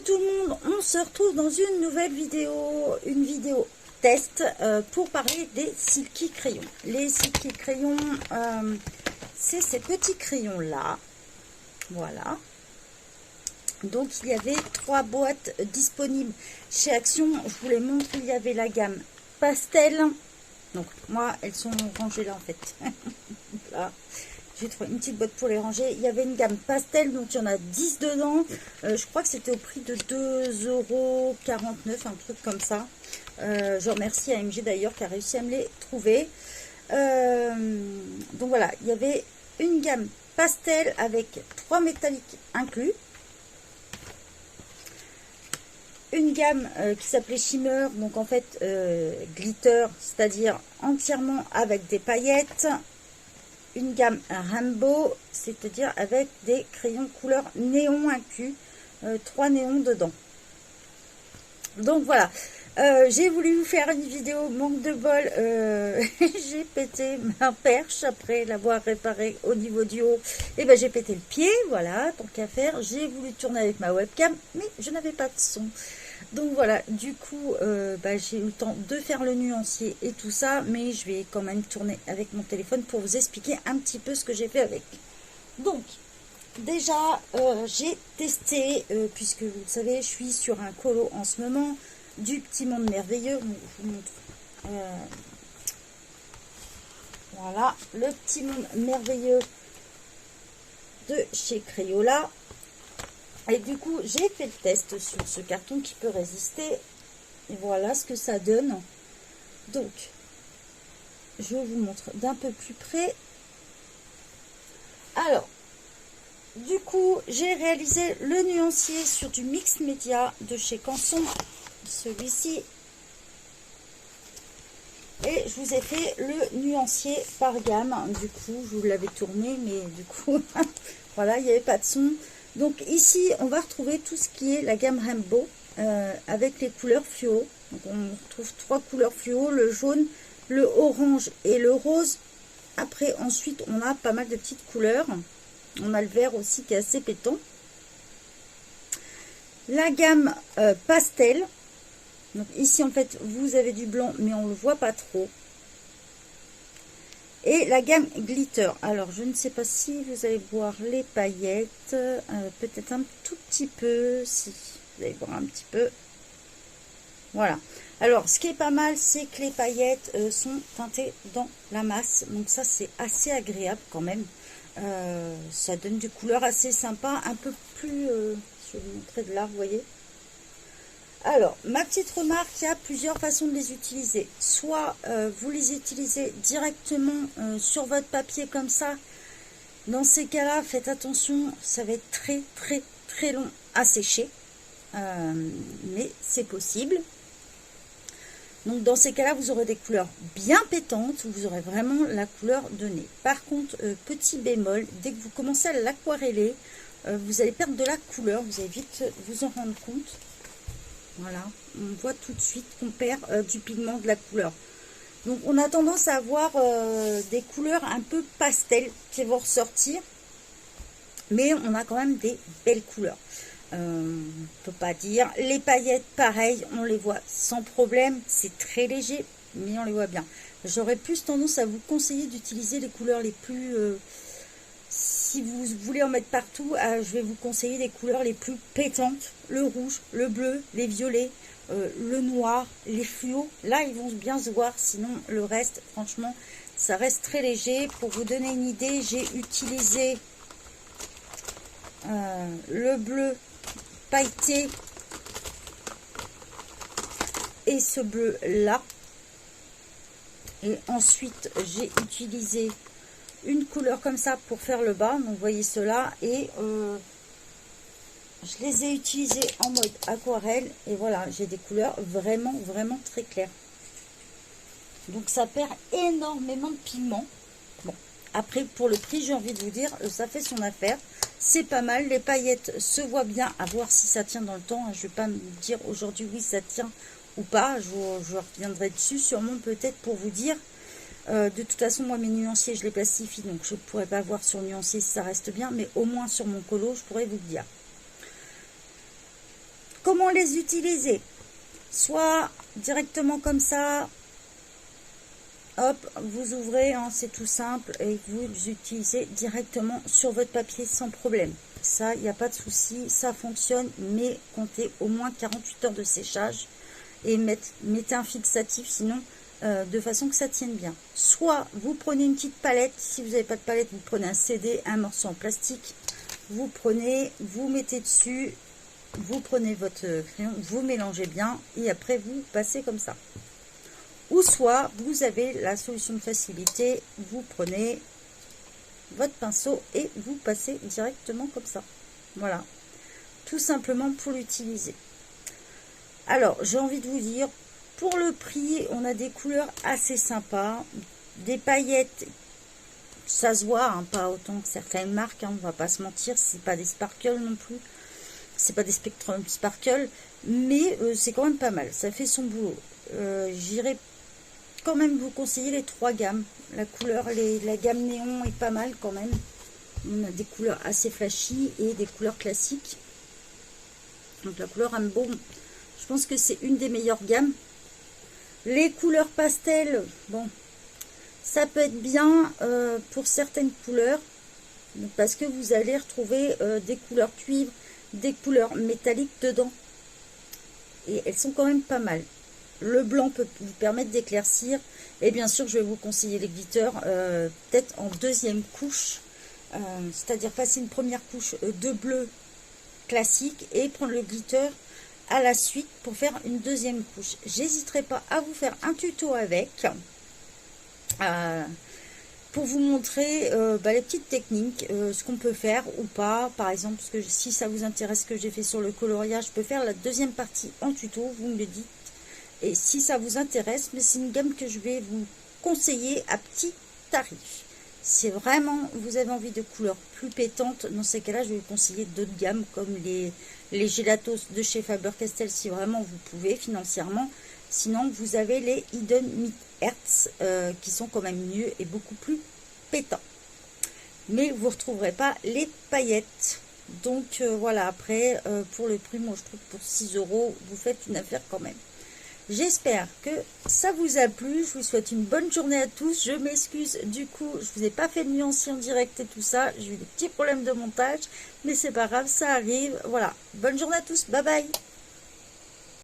tout le monde, on se retrouve dans une nouvelle vidéo, une vidéo test pour parler des Silky crayons. Les Silky crayons, c'est ces petits crayons là, voilà. Donc il y avait 3 boîtes disponibles chez Action. Je vous les montre, il y avait la gamme pastel. Donc moi, elles sont rangées là en fait. Là. J'ai trouvé une petite boîte pour les ranger. Il y avait une gamme pastel, donc il y en a 10 dedans. Je crois que c'était au prix de 2,49 €, un truc comme ça. Je remercie AMG d'ailleurs qui a réussi à me les trouver. Donc voilà, il y avait une gamme pastel avec 3 métalliques inclus. Une gamme qui s'appelait Shimmer, donc en fait glitter, c'est-à-dire entièrement avec des paillettes. Une gamme Rainbow, c'est-à-dire avec des crayons couleur néon inclus, 3 néons dedans. Donc voilà, j'ai voulu vous faire une vidéo, manque de bol, j'ai pété ma perche après l'avoir réparée au niveau du haut, et ben j'ai pété le pied, voilà, tant qu'à faire, j'ai voulu tourner avec ma webcam, mais je n'avais pas de son. Donc voilà, du coup, j'ai eu le temps de faire le nuancier et tout ça, mais je vais quand même tourner avec mon téléphone pour vous expliquer un petit peu ce que j'ai fait avec. Donc, déjà, j'ai testé, puisque vous le savez, je suis sur un colo en ce moment, du Petit Monde Merveilleux. Je vous montre. Voilà, le Petit Monde Merveilleux de chez Crayola. Et du coup, j'ai fait le test sur ce carton qui peut résister. Et voilà ce que ça donne. Donc, je vous montre d'un peu plus près. Alors, du coup, j'ai réalisé le nuancier sur du mix média de chez Canson. Celui-ci. Et je vous ai fait le nuancier par gamme. Du coup, je vous l'avais tourné, mais du coup, voilà, il n'y avait pas de son. Donc ici, on va retrouver tout ce qui est la gamme Rainbow avec les couleurs fluo. Donc on retrouve 3 couleurs fluo, le jaune, le orange et le rose. Après, ensuite, on a pas mal de petites couleurs. On a le vert aussi qui est assez pétant. La gamme pastel. Donc ici, en fait, vous avez du blanc, mais on ne le voit pas trop. Et la gamme glitter. Alors, je ne sais pas si vous allez voir les paillettes. Peut-être un tout petit peu. Si, vous allez voir un petit peu. Voilà. Alors, ce qui est pas mal, c'est que les paillettes sont teintées dans la masse. Donc ça, c'est assez agréable quand même. Ça donne des couleurs assez sympas. Un peu plus... je vais vous montrer de là, vous voyez. Alors, ma petite remarque, il y a plusieurs façons de les utiliser. Soit vous les utilisez directement sur votre papier comme ça. Dans ces cas-là, faites attention, ça va être très très très long à sécher. Mais c'est possible. Donc dans ces cas-là, vous aurez des couleurs bien pétantes. Vous aurez vraiment la couleur de nez. Par contre, petit bémol, dès que vous commencez à l'aquareller, vous allez perdre de la couleur. Vous allez vite vous en rendre compte. Voilà, on voit tout de suite qu'on perd du pigment, de la couleur. Donc on a tendance à avoir des couleurs un peu pastel qui vont ressortir. Mais on a quand même des belles couleurs. On ne peut pas dire. Les paillettes, pareil, on les voit sans problème. C'est très léger, mais on les voit bien. J'aurais plus tendance à vous conseiller d'utiliser les couleurs les plus... si vous voulez en mettre partout, je vais vous conseiller les couleurs les plus pétantes. Le rouge, le bleu, les violets, le noir, les fluos. Là, ils vont bien se voir. Sinon, le reste, franchement, ça reste très léger. Pour vous donner une idée, j'ai utilisé le bleu pailleté et ce bleu là. Et ensuite, j'ai utilisé une couleur comme ça pour faire le bas, donc vous voyez cela, et je les ai utilisés en mode aquarelle, et voilà, j'ai des couleurs vraiment vraiment très claires, donc ça perd énormément de pigment. Bon, après pour le prix, j'ai envie de vous dire, ça fait son affaire, c'est pas mal. Les paillettes se voient bien, à voir si ça tient dans le temps. Je vais pas me dire aujourd'hui oui ça tient ou pas, je reviendrai dessus sûrement peut-être pour vous dire. De toute façon, moi, mes nuanciers, je les plastifie, donc je ne pourrais pas voir sur le nuancier si ça reste bien, mais au moins sur mon colo, je pourrais vous le dire. comment les utiliser? Soit directement comme ça, hop, vous ouvrez, hein, c'est tout simple, et vous utilisez directement sur votre papier sans problème. Ça, il n'y a pas de souci, ça fonctionne, mais comptez au moins 48 heures de séchage et mettez un fixatif, sinon, de façon que ça tienne bien. Soit vous prenez une petite palette, si vous n'avez pas de palette, vous prenez un CD, un morceau en plastique, vous prenez, vous mettez dessus, vous prenez votre crayon, vous mélangez bien, et après vous passez comme ça. Ou soit vous avez la solution de facilité, vous prenez votre pinceau et vous passez directement comme ça. Voilà, tout simplement pour l'utiliser. Alors, j'ai envie de vous dire, pour le prix, on a des couleurs assez sympas, des paillettes, ça se voit, hein, pas autant que certaines marques, hein, on va pas se mentir, c'est pas des sparkles non plus, c'est pas des Spectrum Sparkle, mais c'est quand même pas mal, ça fait son boulot. J'irai quand même vous conseiller les 3 gammes. La couleur, la gamme néon est pas mal quand même. On a des couleurs assez flashy et des couleurs classiques. Donc la couleur Ambo, je pense que c'est une des meilleures gammes. Les couleurs pastel, bon, ça peut être bien pour certaines couleurs, parce que vous allez retrouver des couleurs cuivre, des couleurs métalliques dedans. Et elles sont quand même pas mal. Le blanc peut vous permettre d'éclaircir. Et bien sûr, je vais vous conseiller les glitters, peut-être en deuxième couche. C'est-à-dire passer une première couche de bleu classique et prendre le glitter à la suite pour faire une deuxième couche. J'hésiterai pas à vous faire un tuto avec. Pour vous montrer les petites techniques, ce qu'on peut faire ou pas. Par exemple, parce que si ça vous intéresse ce que j'ai fait sur le coloriage, je peux faire la deuxième partie en tuto, vous me le dites. Et si ça vous intéresse, mais c'est une gamme que je vais vous conseiller à petit tarif. Si vraiment vous avez envie de couleurs plus pétantes, dans ces cas-là, je vais vous conseiller d'autres gammes comme les gelatos de chez Faber-Castell, si vraiment vous pouvez financièrement. Sinon, vous avez les Hidden Hertz qui sont quand même mieux et beaucoup plus pétants. Mais vous ne retrouverez pas les paillettes. Donc voilà, après, pour le prix, moi je trouve que pour 6 €, vous faites une affaire quand même. J'espère que ça vous a plu. Je vous souhaite une bonne journée à tous. Je m'excuse, du coup, je vous ai pas fait de nuancier en direct et tout ça. J'ai eu des petits problèmes de montage, mais c'est pas grave, ça arrive. Voilà, bonne journée à tous. Bye bye.